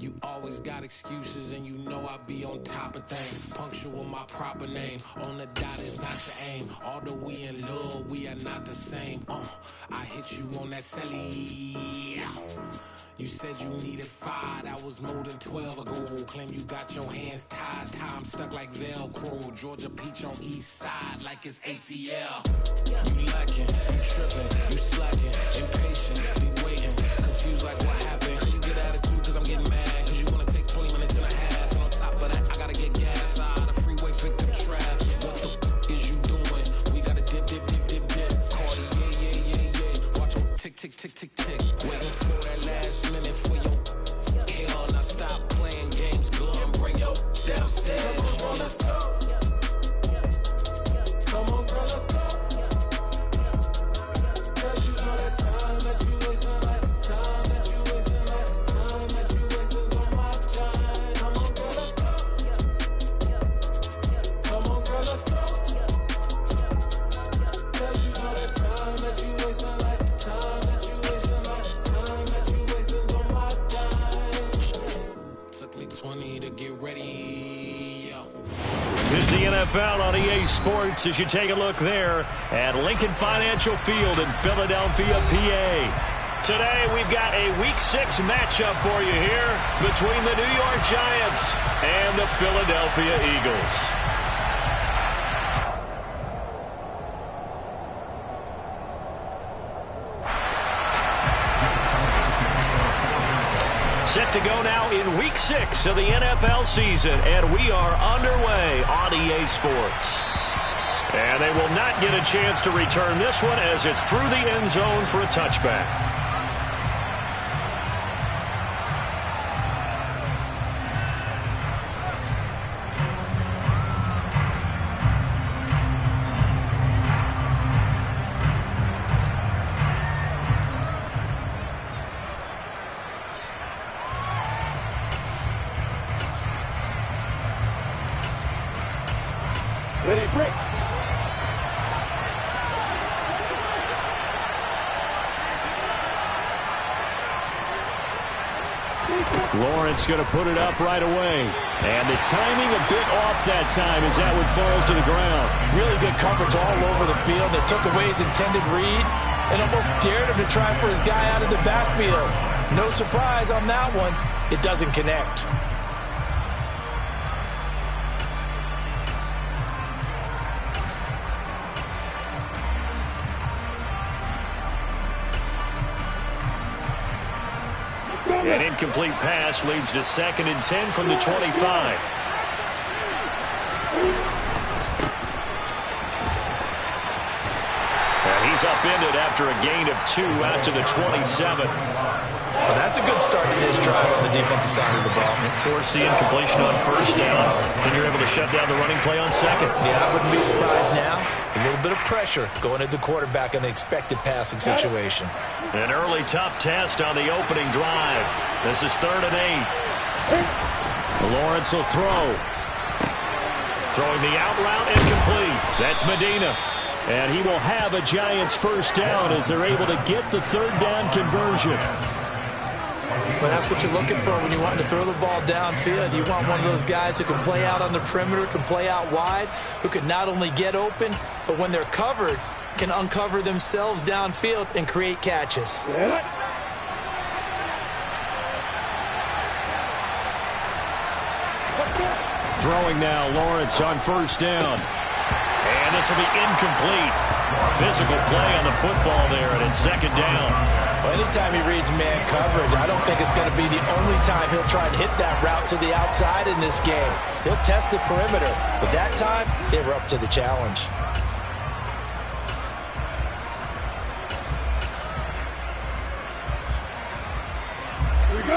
You always got excuses and you know I be on top of things. Punctual with my proper name. On the dot is not your aim. Although we in love, we are not the same. I hit you on that celly. You said you needed 5, that was more than 12 ago. Claim you got your hands tied, time stuck like Velcro. Georgia Peach on east side like it's ACL. You lacking, you tripping, you slacking, impatient, be waiting, confused like what happened. You get attitude cause I'm getting mad, cause you wanna take 20 minutes and a half. And on top of that, I gotta get gas out of the freeway, pick up traffic. What the is you doing? We gotta dip. Cardi, yeah. Watch your tick. Waiting for that last minute for your hell. Now stop playing games, go and bring your downstairs. Come on, let's go. Come on, girl, let's go. Cause you know that time that you wasting, like time that you wasting, like time that you wasting on my time. Come on, girl, let's go. Come on, girl, let's go. Cause you know that time that you wasting, like time that you wasting, like time that you wasting on my time. Took me 20 to get ready. It's the NFL on EA Sports as you take a look there at Lincoln Financial Field in Philadelphia, PA. Today we've got a Week 6 matchup for you here between the New York Giants and the Philadelphia Eagles. Set to go now in Week 6 of the NFL season, and we are underway on EA Sports. And they will not get a chance to return this one as it's through the end zone for a touchback. Lawrence going to put it up right away. And the timing a bit off that time as that one falls to the ground. Really good coverage all over the field. It took away his intended read and almost dared him to try for his guy out of the backfield. No surprise on that one. It doesn't connect. An incomplete pass leads to 2nd and 10 from the 25. And he's upended after a gain of 2 out to the 27. Well, that's a good start to this drive on the defensive side of the ball. Force the incompletion on 1st down. Then you're able to shut down the running play on 2nd. Yeah, I wouldn't be surprised now. A little bit of pressure going at the quarterback in the expected passing situation. An early tough test on the opening drive. This is 3rd and 8. Lawrence will throw. Throwing the out route incomplete. That's Medina. And he will have a Giants 1st down as they're able to get the 3rd down conversion. Well, that's what you're looking for when you want to throw the ball downfield. You want one of those guys who can play out on the perimeter, can play out wide, who can not only get open, but when they're covered, can uncover themselves downfield and create catches. Throwing now, Lawrence on 1st down. And this will be incomplete. Physical play on the football there, and it's 2nd down. Well, anytime he reads man coverage, I don't think it's going to be the only time he'll try and hit that route to the outside in this game. He'll test the perimeter, but that time, they were up to the challenge.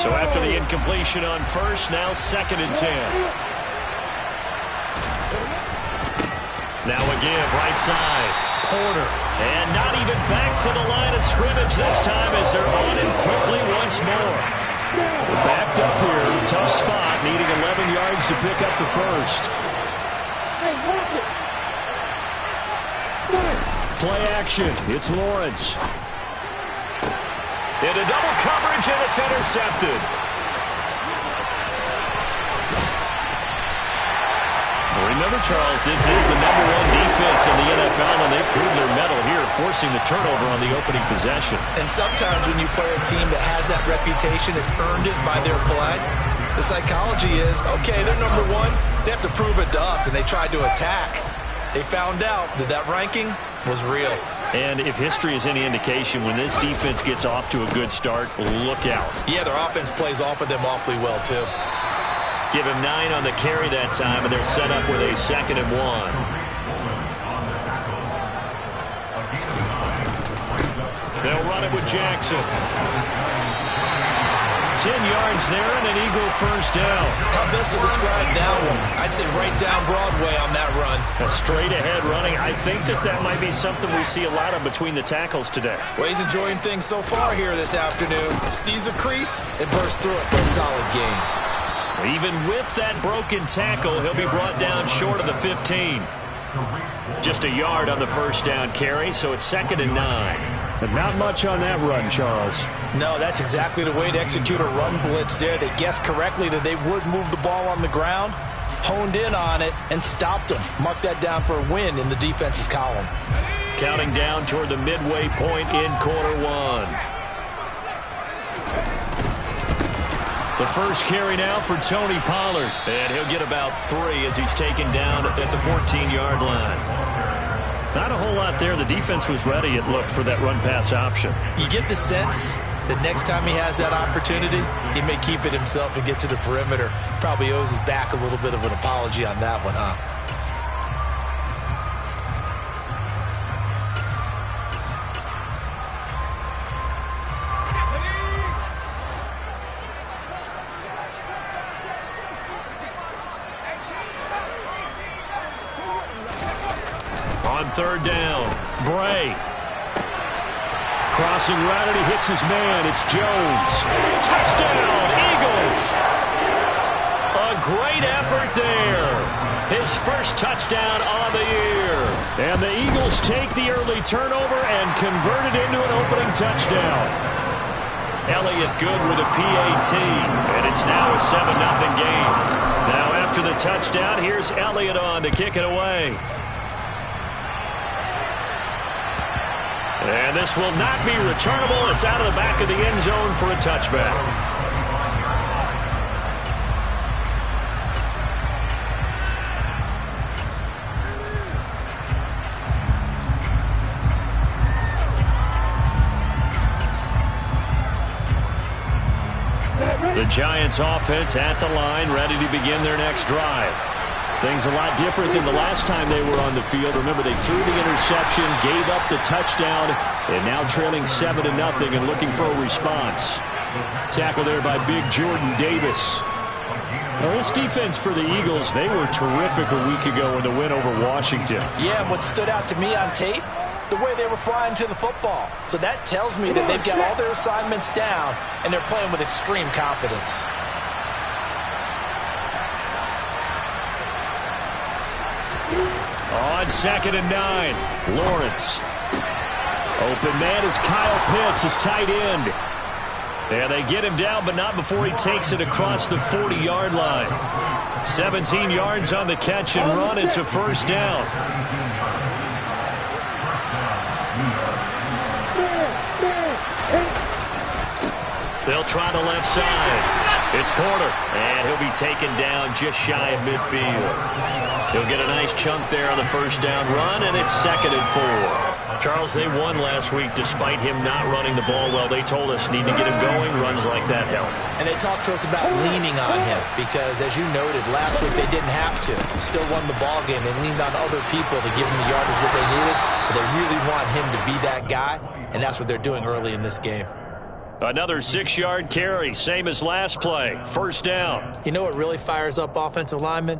So after the incompletion on 1st, now 2nd and 10. Now a give, right side. Porter. And not even back to the line of scrimmage this time as they're on him quickly once more. They're backed up here. Tough spot, needing 11 yards to pick up the 1st. Play action. It's Lawrence. Into double coverage, and it's intercepted. remember, Charles, this is the #1 defense in the NFL, and they proved their mettle here, forcing the turnover on the opening possession. And sometimes when you play a team that has that reputation, it's earned it by their play. The psychology is, okay, they're #1. They have to prove it to us, and they tried to attack. They found out that that ranking was real. And if history is any indication, when this defense gets off to a good start, look out. Yeah, their offense plays off of them awfully well, too. Give him 9 on the carry that time, and they're set up with a 2nd and 1. They'll run it with Jackson. 10 yards there and an Eagle first down. How best to describe that one? I'd say right down Broadway on that run. A straight-ahead running. I think that might be something we see a lot of between the tackles today. Well, he's enjoying things so far here this afternoon. Sees a crease and bursts through it for a solid gain. Even with that broken tackle, he'll be brought down short of the 15. Just a yard on the first down carry, so it's 2nd and 9. But not much on that run, Charles. No, that's exactly the way to execute a run blitz there. They guessed correctly that they would move the ball on the ground, honed in on it, and stopped them. Mark that down for a win in the defense's column. Counting down toward the midway point in quarter 1. The first carry now for Tony Pollard. And he'll get about 3 as he's taken down at the 14-yard line. Not a whole lot there. The defense was ready, it looked, for that run-pass option. You get the sense that next time he has that opportunity, he may keep it himself and get to the perimeter. Probably owes his back a little bit of an apology on that one, huh? On 3rd down, Bray. Crossing right, and he hits his man. It's Jones. Touchdown, Eagles! A great effort there. His first touchdown on the year. And the Eagles take the early turnover and convert it into an opening touchdown. Elliott good with a PAT, and it's now a 7-0 game. Now after the touchdown, here's Elliott on to kick it away. And this will not be returnable. It's out of the back of the end zone for a touchback. The Giants offense at the line, ready to begin their next drive. Things a lot different than the last time they were on the field. Remember, they threw the interception, gave up the touchdown, and now trailing 7-0 and looking for a response. Tackle there by big Jordan Davis. Now, this defense for the Eagles, they were terrific a week ago in the win over Washington. Yeah, and what stood out to me on tape, the way they were flying to the football. So that tells me that they've got all their assignments down, and they're playing with extreme confidence. On 2nd and 9, Lawrence. Open man is Kyle Pitts, his tight end. And they get him down, but not before he takes it across the 40-yard line. 17 yards on the catch and run. It's a first down. They'll try the left side. It's Porter, and he'll be taken down just shy of midfield. He'll get a nice chunk there on the first down run, and it's 2nd and 4. Charles, they won last week despite him not running the ball well. They told us need to get him going. Runs like that help. And they talked to us about leaning on him because, as you noted, last week they didn't have to. Still won the ball game. They leaned on other people to give them the yardage that they needed, but they really want him to be that guy, and that's what they're doing early in this game. Another 6-yard carry, same as last play. First down. You know what really fires up offensive linemen?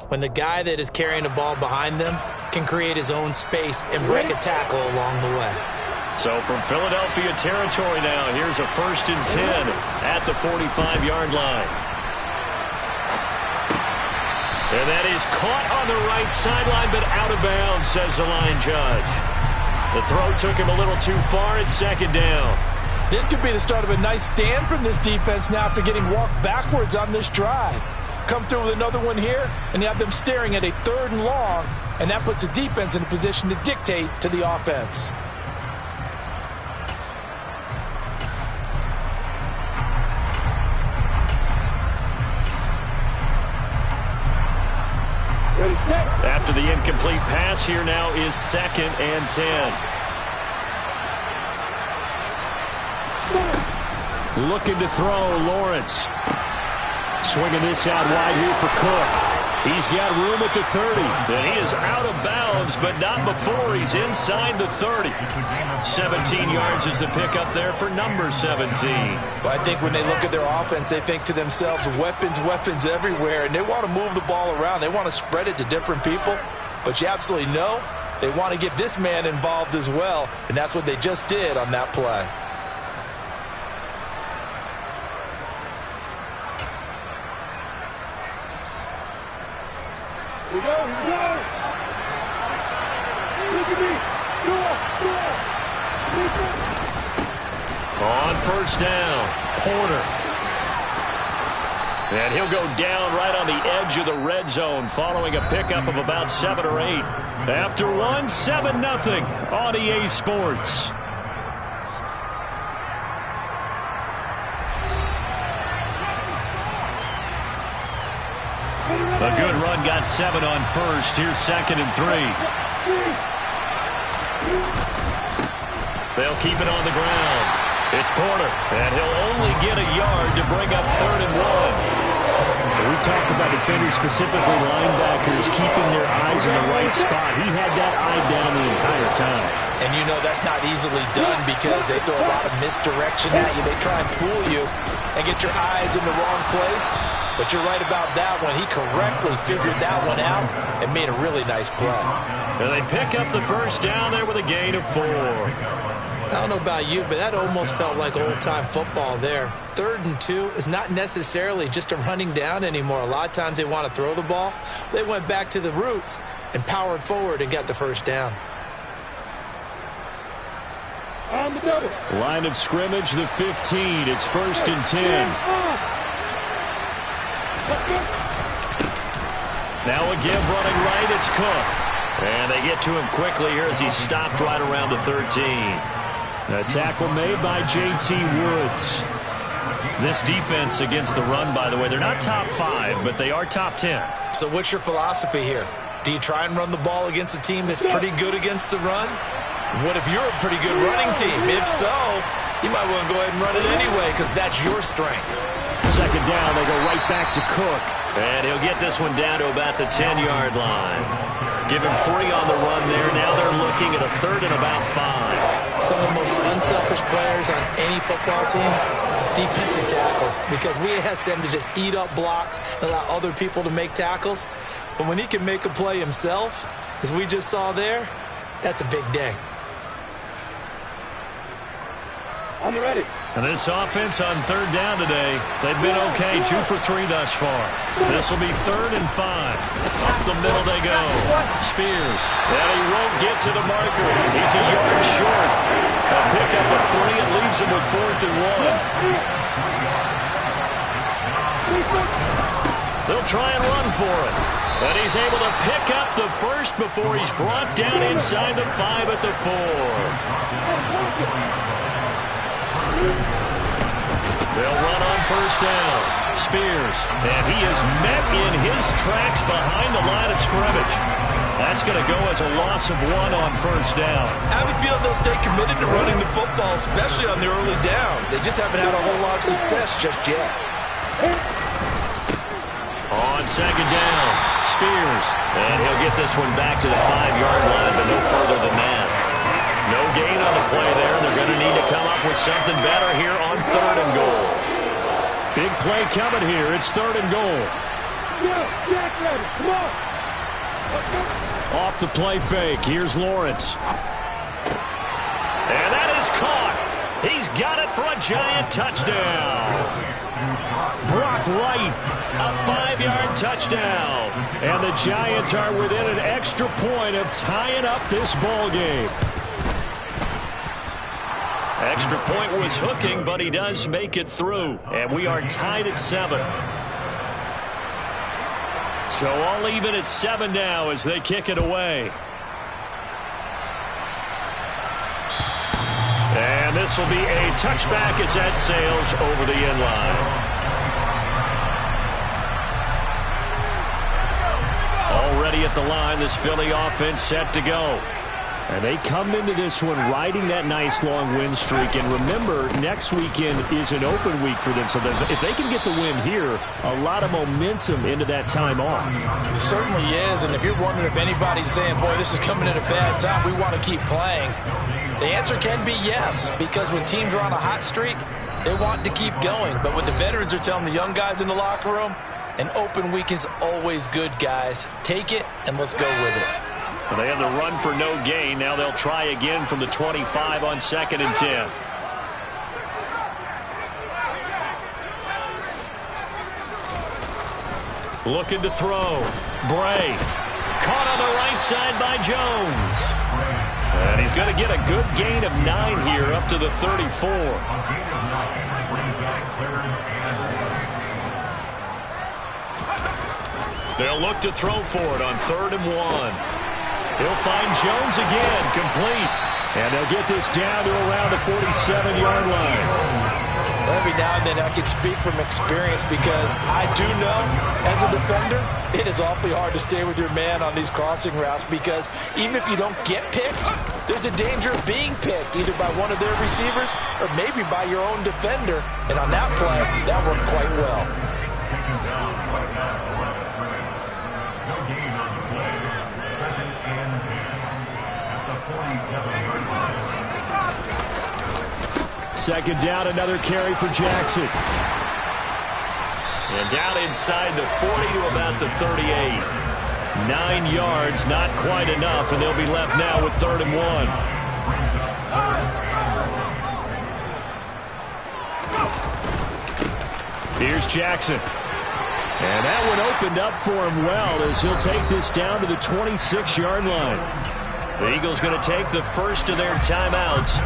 When the guy that is carrying the ball behind them can create his own space and break a tackle along the way. So from Philadelphia territory now, here's a 1st and 10 at the 45-yard line. And that is caught on the right sideline, but out of bounds, says the line judge. The throw took him a little too far. It's 2nd down. This could be the start of a nice stand from this defense now after getting walked backwards on this drive. come through with another one here, and you have them staring at a 3rd and long, and that puts the defense in a position to dictate to the offense. After the incomplete pass, here now is 2nd and 10. Looking to throw, Lawrence. Swinging this out wide here for Cook. He's got room at the 30. And he is out of bounds, but not before he's inside the 30. 17 yards is the pickup there for number 17. Well, I think when they look at their offense, they think to themselves, weapons, weapons everywhere, and they want to move the ball around. They want to spread it to different people. But you absolutely know they want to get this man involved as well, and that's what they just did on that play. Here we go, here we go. Look at me. On 1st down, Porter. And he'll go down right on the edge of the red zone following a pickup of about 7 or 8. After 1, 7-0 on EA Sports. A good run got 7 on 1st. Here's 2nd and 3. They'll keep it on the ground. It's Porter, and he'll only get a yard to bring up 3rd and 1. We talked about defenders, specifically linebackers, keeping their eyes in the right spot. He had that eye down the entire time. And you know that's not easily done because they throw a lot of misdirection at you. They try and fool you and get your eyes in the wrong place. But you're right about that one. He correctly figured that one out and made a really nice play. And they pick up the 1st down there with a gain of 4. I don't know about you, but that almost felt like old-time football there. 3rd and 2 is not necessarily just a running down anymore. A lot of times they want to throw the ball. They went back to the roots and powered forward and got the 1st down. On the double. Line of scrimmage, the 15. It's 1st and 10. Now a give running right, it's Cook. And they get to him quickly here as he stopped right around the 13. A tackle made by J.T. Woods. This defense against the run, by the way, they're not top 5, but they are top 10. So what's your philosophy here? Do you try and run the ball against a team that's pretty good against the run? What if you're a pretty good running team? If so, you might want to go ahead and run it anyway because that's your strength. 2nd down, they go right back to Cook. And he'll get this one down to about the 10-yard line. Give him 3 on the run there. Now they're looking at a 3rd and about 5. Some of the most unselfish players on any football team, defensive tackles, because we ask them to just eat up blocks and allow other people to make tackles. But when he can make a play himself, as we just saw there, that's a big day. On the ready. And this offense on 3rd down today, they've been okay, 2 for 3 thus far. This will be 3rd and 5. Up the middle they go. Spears, and he won't get to the marker. He's a yard short. A pickup of 3, it leaves him with 4th and 1. They'll try and run for it. And he's able to pick up the 1st before he's brought down inside the 5 at the 4. They'll run on 1st down. Spears, and he is met in his tracks behind the line of scrimmage. That's going to go as a loss of 1 on 1st down. I have a feeling they'll stay committed to running the football, especially on the early downs. They just haven't had a whole lot of success just yet. On 2nd down, Spears, and he'll get this one back to the 5-yard line, but no further than that. No gain on the play there. They're going to need to come up with something better here on 3rd and goal. Big play coming here. It's 3rd and goal. Jack ready. Come on. Off the play fake. Here's Lawrence. And that is caught. He's got it for a giant touchdown. Brock Wright, a 5-yard touchdown. And the Giants are within an extra point of tying up this ball game. Extra point was hooking, but he does make it through. And we are tied at 7. So all even at 7 now as they kick it away. And this will be a touchback as that sails over the end line. Already at the line, this Philly offense set to go. And they come into this one riding that nice long win streak. And remember, next weekend is an open week for them. So if they can get the win here, a lot of momentum into that time off. It certainly is. And if you're wondering if anybody's saying, boy, this is coming at a bad time, we want to keep playing, the answer can be yes. Because when teams are on a hot streak, they want to keep going. But what the veterans are telling the young guys in the locker room, an open week is always good, guys. Take it and let's go with it. Well, they had the run for no gain. Now they'll try again from the 25 on 2nd and 10. Looking to throw. Bray. Caught on the right side by Jones. And he's going to get a good gain of 9 here up to the 34. They'll look to throw for it on 3rd and 1. He'll find Jones again, complete. And they'll get this down to around the 47-yard line. Every now and then I can speak from experience because I do know, as a defender, it is awfully hard to stay with your man on these crossing routes because even if you don't get picked, there's a danger of being picked either by one of their receivers or maybe by your own defender. And on that play, that worked quite well. Second down, another carry for Jackson. And down inside the 40 to about the 38. 9 yards, not quite enough, and they'll be left now with 3rd and 1. Here's Jackson. And that one opened up for him well as he'll take this down to the 26-yard line. The Eagles going to take the first of their timeouts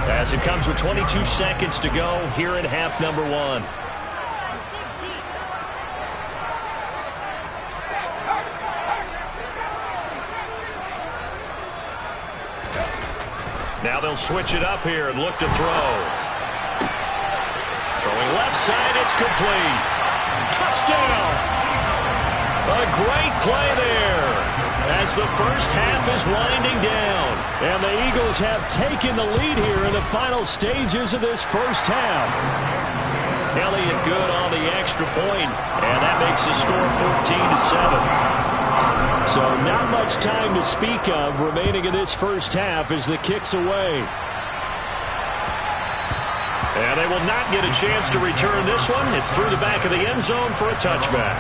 as it comes with 22 seconds to go here in half number 1. Now they'll switch it up here and look to throw. Throwing left side, it's complete. Touchdown! A great play there as the first half is winding down. And the Eagles have taken the lead here in the final stages of this first half. Elliott good on the extra point, and that makes the score 14-7. So not much time to speak of remaining in this first half as the kick's away. And they will not get a chance to return this one. It's through the back of the end zone for a touchback.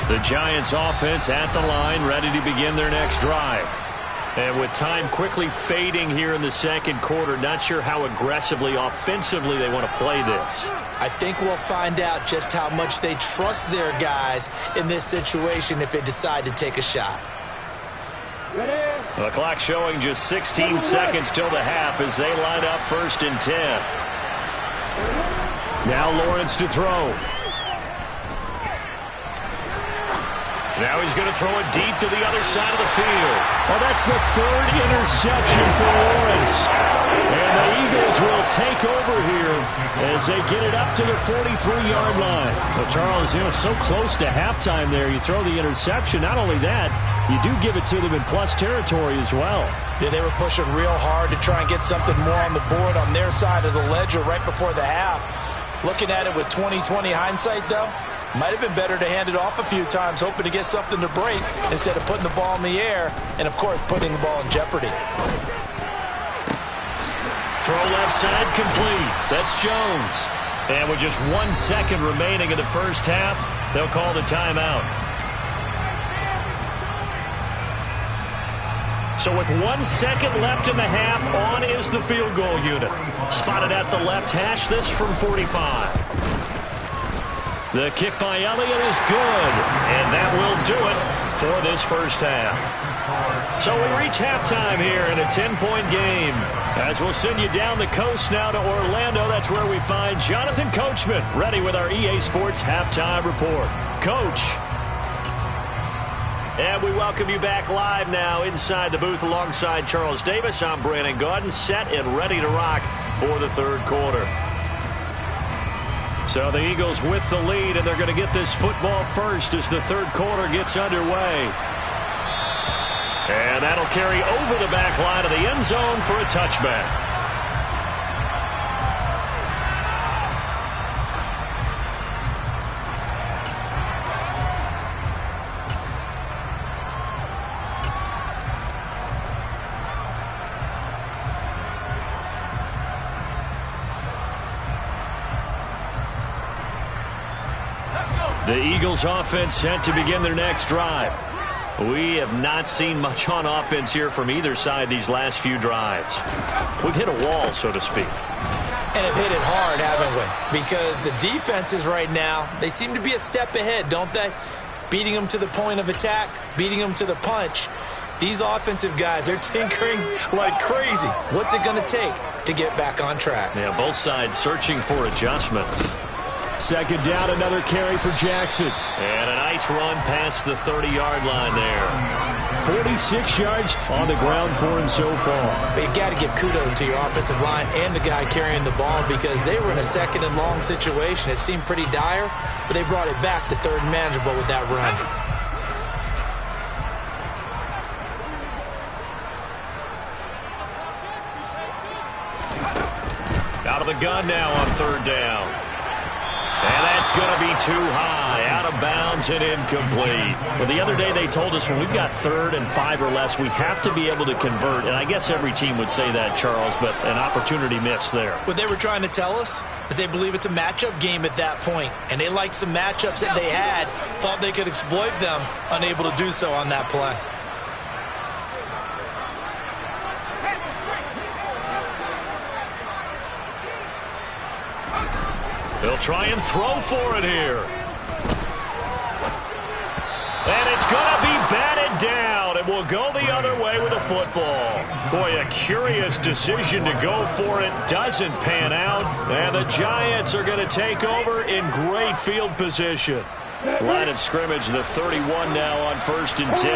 The Giants offense at the line, ready to begin their next drive. And with time quickly fading here in the second quarter, not sure how aggressively, offensively they want to play this. I think we'll find out just how much they trust their guys in this situation if they decide to take a shot. The clock showing just 16 seconds till the half as they line up 1st and 10. Now Lawrence to throw. Now he's going to throw it deep to the other side of the field. Well, that's the 3rd interception for Lawrence. And the Eagles will take over here as they get it up to the 43-yard line. Well, Charles, so close to halftime there. You throw the interception. Not only that, you do give it to them in plus territory as well. Yeah, they were pushing real hard to try and get something more on the board on their side of the ledger right before the half. Looking at it with 20/20 hindsight, though, might have been better to hand it off a few times, hoping to get something to break instead of putting the ball in the air and, of course, putting the ball in jeopardy. Throw left side complete. That's Jones. And with just 1 second remaining in the first half, they'll call the timeout. So with 1 second left in the half, on is the field goal unit. Spotted at the left hash, this from 45. The kick by Elliott is good, and that will do it for this first half. So we reach halftime here in a 10-point game. As we'll send you down the coast now to Orlando, that's where we find Jonathan Coachman ready with our EA Sports Halftime Report. Coach. And we welcome you back live now inside the booth alongside Charles Davis. I'm Brandon Gaudin, set and ready to rock for the third quarter. So the Eagles with the lead, and they're going to get this football first as the third quarter gets underway. And that'll carry over the back line of the end zone for a touchback. The Eagles offense set to begin their next drive. We have not seen much on offense here from either side these last few drives. We've hit a wall, so to speak. And have hit it hard, haven't we? Because the defenses right now, they seem to be a step ahead, don't they? Beating them to the point of attack, beating them to the punch. These offensive guys, they're tinkering like crazy. What's it going to take to get back on track? Yeah, both sides searching for adjustments. Second down, another carry for Jackson. And a nice run past the 30-yard line there. 46 yards on the ground for him so far. But you've got to give kudos to your offensive line and the guy carrying the ball because they were in a second and long situation. It seemed pretty dire, but they brought it back to third and manageable with that run. Out of the gun now on third down. And that's going to be too high, out of bounds and incomplete. Well, the other day they told us when we've got 3rd and 5 or less, we have to be able to convert. And I guess every team would say that, Charles, but an opportunity missed there. What they were trying to tell us is they believe it's a matchup game at that point. And they liked some matchups that they had, thought they could exploit them, unable to do so on that play. They'll try and throw for it here. And it's going to be batted down. It will go the other way with a football. Boy, a curious decision to go for it. Doesn't pan out. And the Giants are going to take over in great field position. Line of scrimmage, the 31 now on 1st and 10.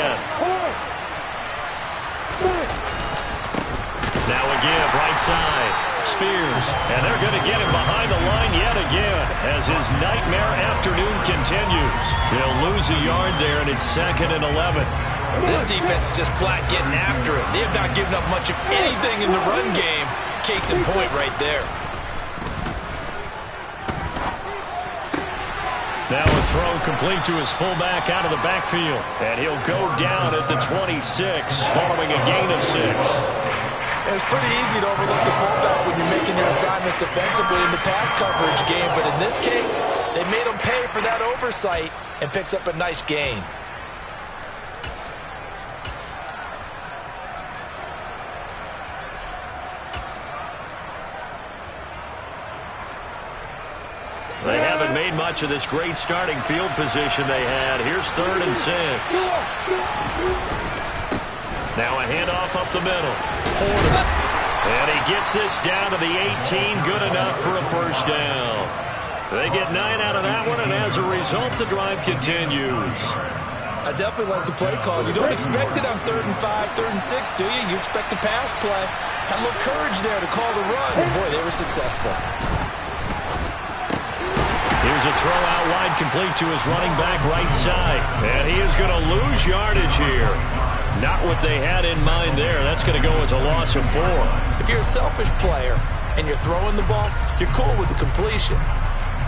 Now a give, right side. Spears, and they're going to get him behind the line yet again as his nightmare afternoon continues. They'll lose a yard there, and it's 2nd and 11. This defense is just flat getting after it. They have not given up much of anything in the run game. Case in point right there. Now a throw complete to his fullback out of the backfield. And he'll go down at the 26 following a gain of 6. It's pretty easy to overlook the fullback when you're making your assignments defensively in the pass coverage game. But in this case, they made him pay for that oversight and picks up a nice gain. They haven't made much of this great starting field position they had. Here's 3rd and 6. Now a handoff up the middle. Porter. And he gets this down to the 18. Good enough for a first down. They get 9 out of that one, and as a result, the drive continues. I definitely like the play call. You don't expect it on 3rd and 5, 3rd and 6, do you? You expect a pass play. Had a little courage there to call the run, and boy, they were successful. Here's a throw out wide complete to his running back right side. And he is going to lose yardage here. Not what they had in mind there. That's going to go as a loss of 4. If you're a selfish player and you're throwing the ball, you're cool with the completion.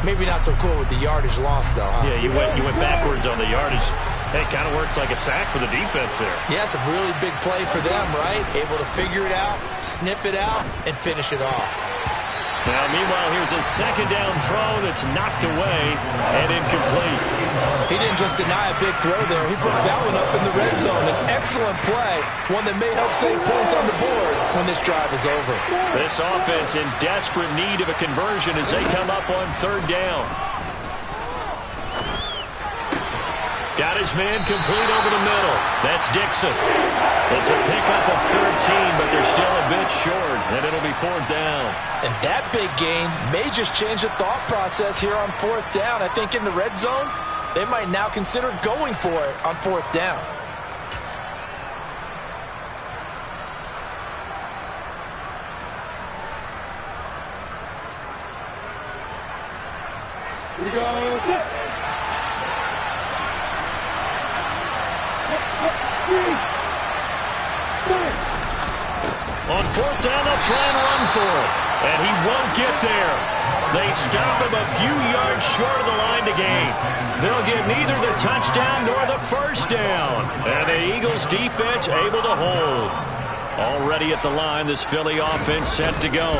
Maybe not so cool with the yardage loss, though, huh? Yeah, you went backwards on the yardage. Hey, it kind of works like a sack for the defense there. Yeah, it's a really big play for them, right? Able to figure it out, sniff it out, and finish it off. Now, meanwhile, here's a 2nd down throw that's knocked away and incomplete. He didn't just deny a big throw there. He put that one up in the red zone. An excellent play, one that may help save points on the board when this drive is over. This offense in desperate need of a conversion as they come up on third down. Got his man complete over the middle. That's Dixon. It's a pickup of 13, but they're still a bit short, and it'll be fourth down. And that big gain may just change the thought process here on fourth down. I think in the red zone, they might now consider going for it on fourth down. Here we go. On fourth down, they'll try and run for it. And he won't get there. They stop him a few yards short of the line to gain. They'll get neither the touchdown nor the first down. And the Eagles defense able to hold. Already at the line, this Philly offense set to go.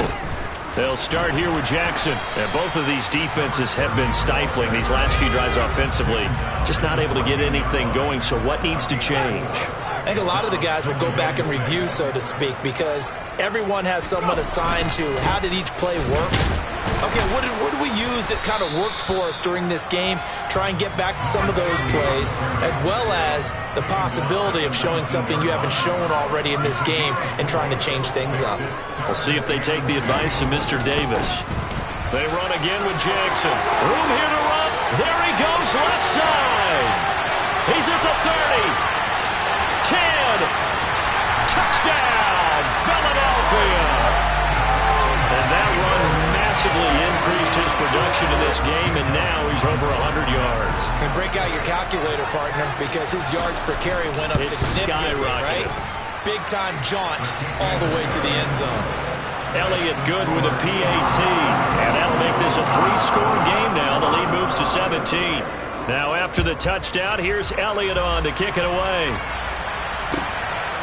They'll start here with Jackson. And both of these defenses have been stifling these last few drives offensively. Just not able to get anything going, so what needs to change? I think a lot of the guys will go back and review, so to speak, because everyone has someone assigned to how did each play work. Okay, what did we use that kind of worked for us during this game? Try and get back to some of those plays, as well as the possibility of showing something you haven't shown already in this game and trying to change things up. We'll see if they take the advice of Mr. Davis. They run again with Jackson. Room here to run. There he goes, left side. He's at the 30. 10. Touchdown, Philadelphia. And that run massively increased his production in this game, and now he's over 100 yards. And break out your calculator, partner, because his yards per carry went up significantly, right? Big-time jaunt all the way to the end zone. Elliott good with a PAT, and that'll make this a 3-score game now. The lead moves to 17. Now after the touchdown, here's Elliott on to kick it away.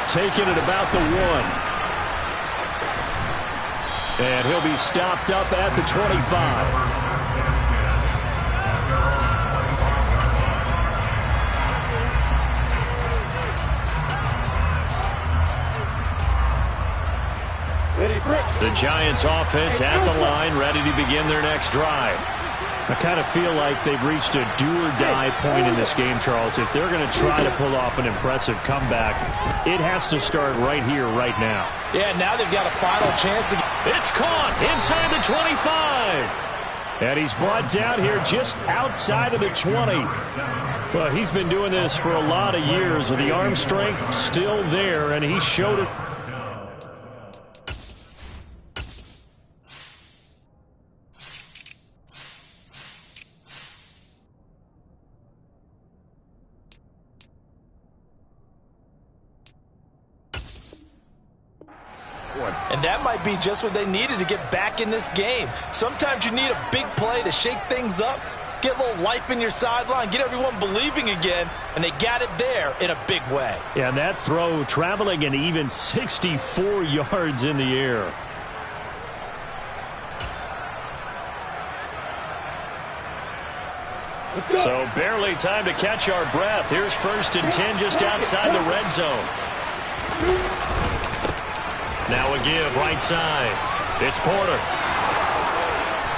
Taking it about the 1. And he'll be stopped up at the 25. The Giants offense at the line, ready to begin their next drive. I kind of feel like they've reached a do-or-die point in this game, Charles. If they're going to try to pull off an impressive comeback, it has to start right here, right now. Yeah, now they've got a final chance. It's caught inside the 25. And he's brought down here just outside of the 20. Well, he's been doing this for a lot of years. The arm strength still there, and he showed it. And that might be just what they needed to get back in this game. Sometimes you need a big play to shake things up, get a little life in your sideline, get everyone believing again, and they got it there in a big way. Yeah, and that throw traveling an even 64 yards in the air. So barely time to catch our breath. Here's 1st and 10 just outside the red zone. Now a give right side. It's Porter.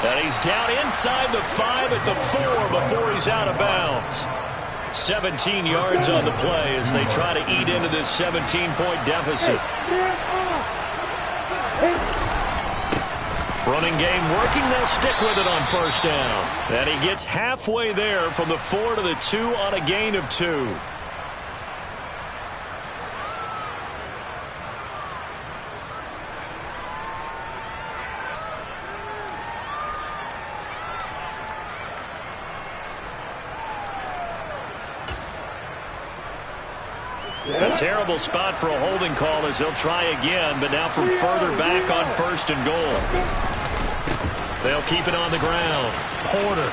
And he's down inside the 5 at the 4 before he's out of bounds. 17 yards on the play as they try to eat into this 17-point deficit. Running game working. They'll stick with it on 1st down. And he gets halfway there from the 4 to the 2 on a gain of 2. A terrible spot for a holding call as he'll try again, but now from further back on 1st and goal. They'll keep it on the ground. Porter.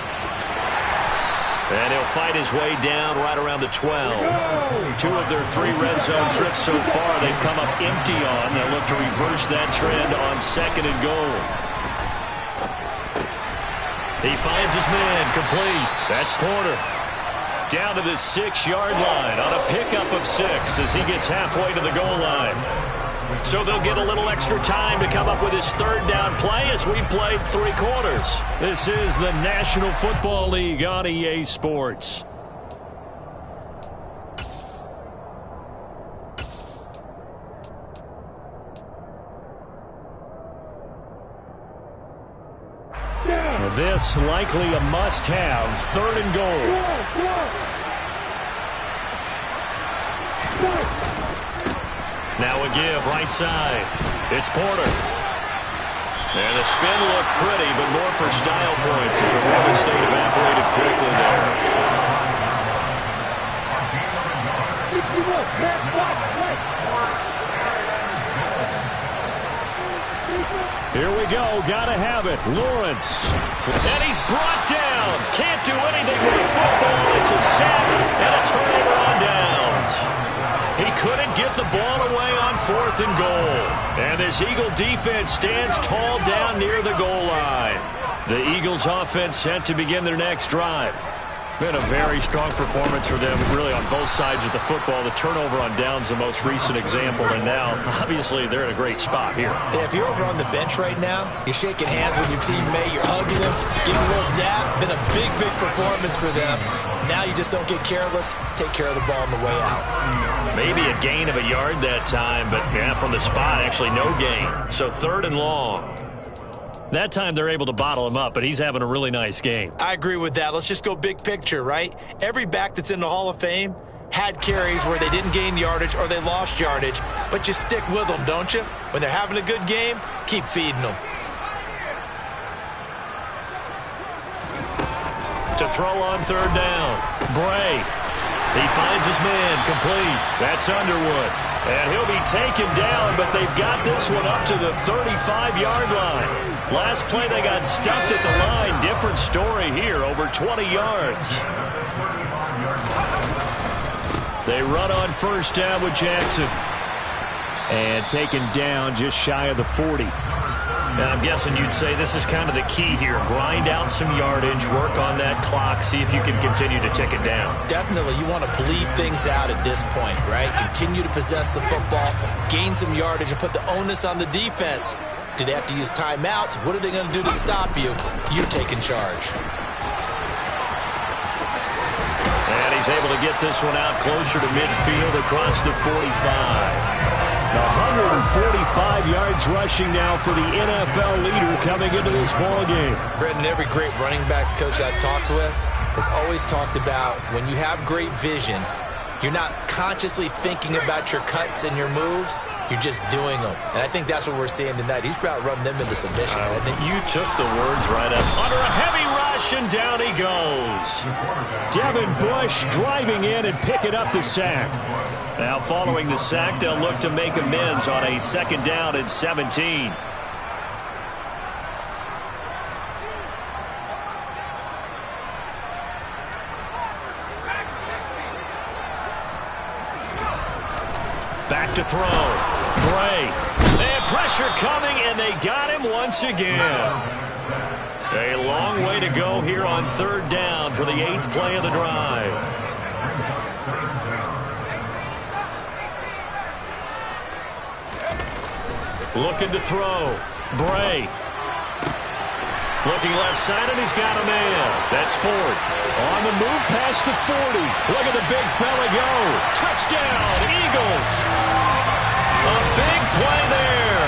And he'll fight his way down right around the 12. 2 of their 3 red zone trips so far they've come up empty on. They'll look to reverse that trend on 2nd and goal. He finds his man complete. That's Porter. down to the 6-yard line on a pickup of 6 as he gets halfway to the goal line. So they'll get a little extra time to come up with his third down play as we played 3 quarters. This is the National Football League on EA Sports. This likely a must-have, 3rd and goal. Now a give, right side. It's Porter. And the spin looked pretty, but more for style points as the real estate evaporated quickly there. Here we go. Gotta have it. Lawrence. And he's brought down. Can't do anything with the football. It's a sack and a turnover on downs. He couldn't get the ball away on 4th and goal. And this Eagle defense stands tall down near the goal line. The Eagles offense set to begin their next drive. Been a very strong performance for them, really, on both sides of the football. The turnover on downs, the most recent example, and now, obviously, they're in a great spot here. Yeah, if you're over on the bench right now, you're shaking hands with your teammate, you're hugging him, giving a little dap. Been a big, big performance for them. Now you just don't get careless. Take care of the ball on the way out. Maybe a gain of a yard that time, but yeah, from the spot, actually no gain. So 3rd and long. That time they're able to bottle him up, but he's having a really nice game. I agree with that. Let's just go big picture, right? Every back that's in the Hall of Fame had carries where they didn't gain yardage or they lost yardage, but you stick with them, don't you? When they're having a good game, keep feeding them. To throw on 3rd down, Bray. He finds his man, complete. That's Underwood. And he'll be taken down, but they've got this one up to the 35-yard line. Last play, they got stuffed at the line. Different story here, over 20 yards. They run on 1st down with Jackson. And taken down just shy of the 40. Now, I'm guessing you'd say this is kind of the key here. Grind out some yardage, work on that clock, see if you can continue to tick it down. Definitely, you want to bleed things out at this point, right? Continue to possess the football, gain some yardage, and put the onus on the defense. Do they have to use timeouts? What are they going to do to stop you? You're taking charge. And he's able to get this one out closer to midfield across the 45. 145 yards rushing now for the NFL leader coming into this ball game. Brendan, every great running backs coach I've talked with has always talked about when you have great vision, you're not consciously thinking about your cuts and your moves. You're just doing them. And I think that's what we're seeing tonight. He's about running them into submission. You took the words right up. Under a heavy rush, and down he goes. Devin Bush driving in and picking up the sack. Now following the sack, they'll look to make amends on a 2nd down and 17. Back to throw. Bray. And pressure coming, and they got him once again. A long way to go here on 3rd down for the 8th play of the drive. Looking to throw. Bray. Looking left side, and he's got a man. That's Ford. On the move past the 40. Look at the big fella go. Touchdown, Eagles. A big play there.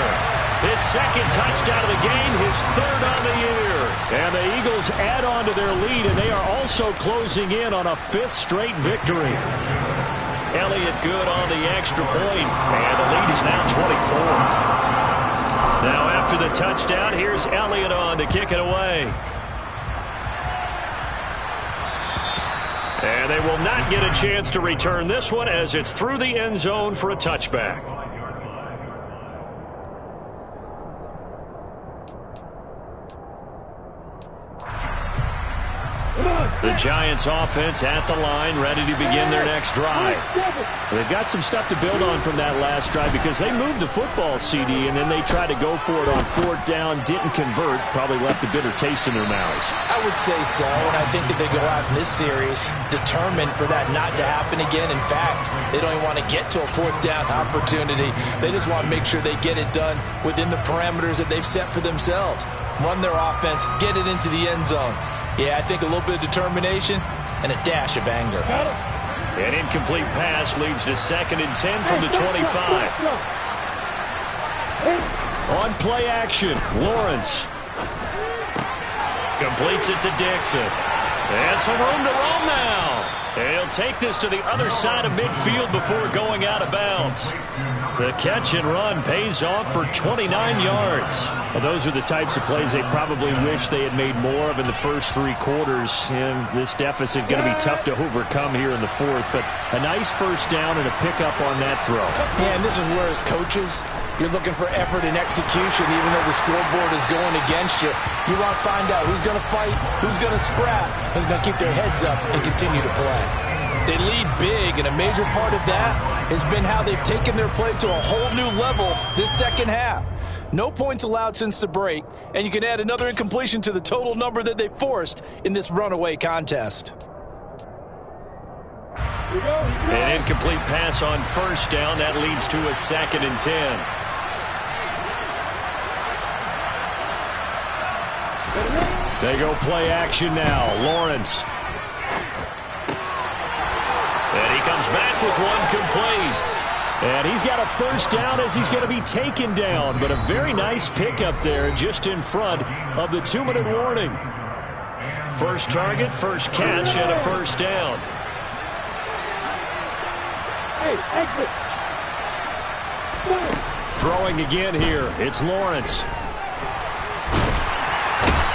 His 2nd touchdown of the game, his 3rd on the year. And the Eagles add on to their lead, and they are also closing in on a 5th straight victory. Elliott good on the extra point, and the lead is now 24. Now after the touchdown, here's Elliott on to kick it away. And they will not get a chance to return this one as it's through the end zone for a touchback. Come on. The Giants offense at the line, ready to begin their next drive. They've got some stuff to build on from that last drive because they moved the football, CD, and then they tried to go for it on 4th down, didn't convert, probably left a bitter taste in their mouths. I would say so, and I think that they go out in this series determined for that not to happen again. In fact, they don't even want to get to a 4th down opportunity. They just want to make sure they get it done within the parameters that they've set for themselves. Run their offense, get it into the end zone. Yeah, I think a little bit of determination and a dash of anger. An incomplete pass leads to 2nd and 10 from the 25. On play action, Lawrence completes it to Dixon. And some room to roam now. And he'll take this to the other side of midfield before going out of bounds. The catch and run pays off for 29 yards. Well, those are the types of plays they probably wish they had made more of in the first 3 quarters. And this deficit going to be tough to overcome here in the 4th. But a nice first down and a pickup on that throw. Yeah, and this is where as coaches, you're looking for effort and execution even though the scoreboard is going against you. You want to find out who's going to fight, who's going to scrap, who's going to keep their heads up and continue to play. They lead big, and a major part of that has been how they've taken their play to a whole new level this second half. No points allowed since the break, and you can add another incompletion to the total number that they forced in this runaway contest. An incomplete pass on 1st down. That leads to a 2nd and 10. They go play action now. Lawrence. And he comes back with one complete. And he's got a first down as he's going to be taken down. But a very nice pickup there just in front of the 2-minute warning. First target, first catch, and a first down. Throwing again here. It's Lawrence.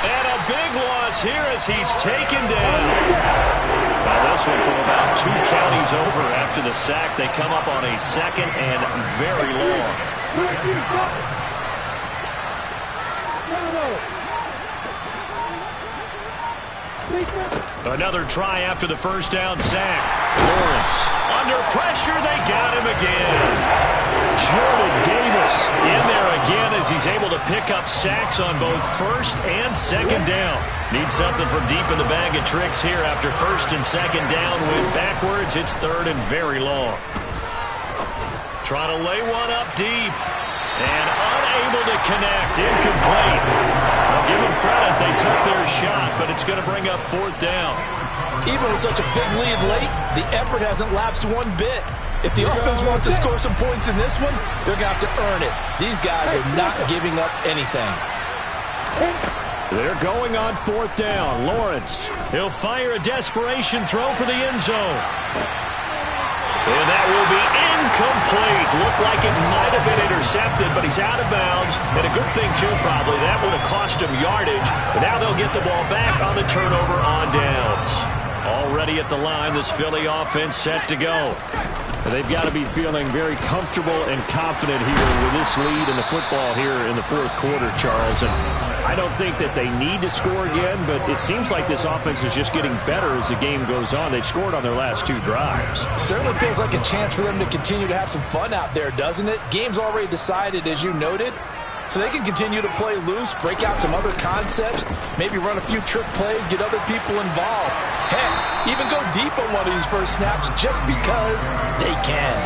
And a big loss here as he's taken down. Well, this one from about 2 counties over after the sack. They come up on a 2nd and very long. Another try after the first down sack. Lawrence. Under pressure, they got him again. Jordan Davis in there again as he's able to pick up sacks on both 1st and 2nd down. Need something from deep in the bag of tricks here after 1st and 2nd down. Went backwards. It's 3rd and very long. Trying to lay one up deep. And unable to connect. Incomplete. I'll give them credit. They took their shot, but it's going to bring up 4th down. Even with such a big lead late, the effort hasn't lapsed one bit. If the offense wants to score some points in this one, they're going to have to earn it. These guys are not giving up anything. They're going on 4th down. Lawrence. He'll fire a desperation throw for the end zone. And that will be incomplete. Looked like it might have been intercepted, but he's out of bounds. And a good thing, too, probably. That would have cost him yardage. But now they'll get the ball back on the turnover on downs. Already at the line, this Philly offense set to go. They've got to be feeling very comfortable and confident here with this lead in the football here in the 4th quarter, Charles. And I don't think that they need to score again, but it seems like this offense is just getting better as the game goes on. They've scored on their last 2 drives. Certainly feels like a chance for them to continue to have some fun out there, doesn't it? Game's already decided, as you noted. So they can continue to play loose, break out some other concepts, maybe run a few trick plays, get other people involved. Heck, even go deep on one of these first snaps just because they can.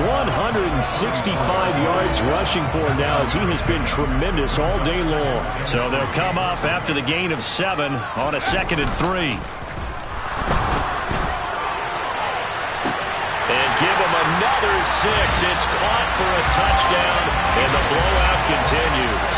165 yards rushing for him now as he has been tremendous all day long. So they'll come up after the gain of 7 on a 2nd and 3. And give him another 6. It's caught for a touchdown, and the blowout continues.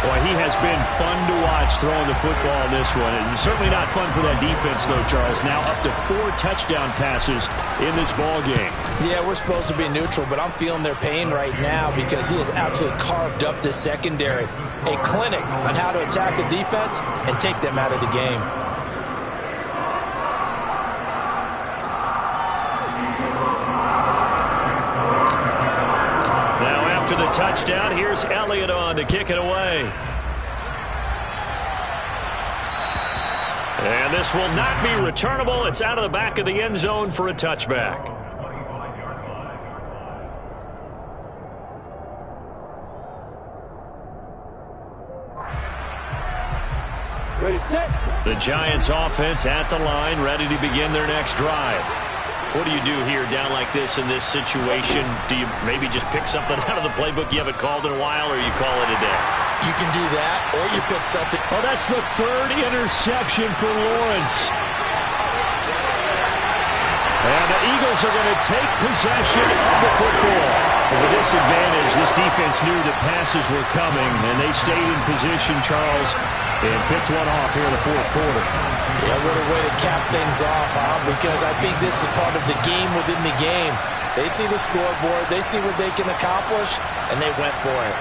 Boy, he has been fun to watch throwing the football in this one. It's certainly not fun for that defense, though, Charles. Now up to 4 touchdown passes in this ball game. Yeah, we're supposed to be neutral, but I'm feeling their pain right now because he has absolutely carved up this secondary. A clinic on how to attack a defense and take them out of the game. After the touchdown, here's Elliott on to kick it away. And this will not be returnable. It's out of the back of the end zone for a touchback. Ready, set. The Giants offense at the line, ready to begin their next drive. What do you do here down like this in this situation? Do you maybe just pick something out of the playbook you haven't called in a while, or you call it a day? You can do that, or you pick something. Oh, that's the third interception for Lawrence. And the Eagles are going to take possession of the football. With a disadvantage, this defense knew that passes were coming, and they stayed in position, Charles, and picked one off here in the fourth quarter. Yeah, what a way to cap things off, huh? Because I think this is part of the game within the game. They see the scoreboard, they see what they can accomplish, and they went for it.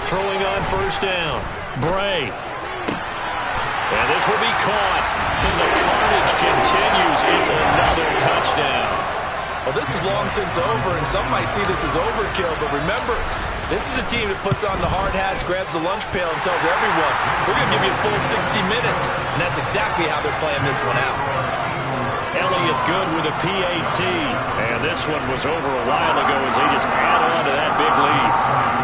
Throwing on first down. Bray. And this will be caught. And the carnage continues. It's another touchdown. Well, this is long since over, and some might see this as overkill, but remember, this is a team that puts on the hard hats, grabs the lunch pail, and tells everyone, we're going to give you a full 60 minutes, and that's exactly how they're playing this one out. Elliott good with a PAT. And this one was over a while ago as they just add on to that big lead.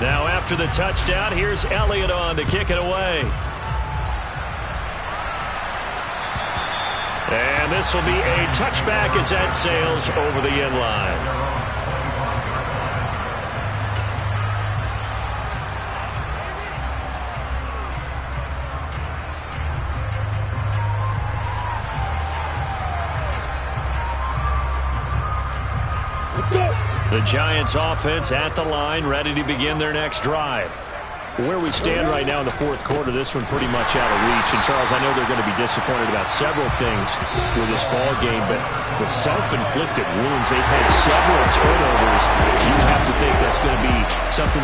Now after the touchdown, here's Elliott on to kick it away. And this will be a touchback as that sails over the end line. The Giants offense at the line, ready to begin their next drive. Where we stand right now in the fourth quarter, this one pretty much out of reach. And, Charles, I know they're going to be disappointed about several things with this ball game, but the self-inflicted wounds, they've had several turnovers. You have to think that's going to be something they're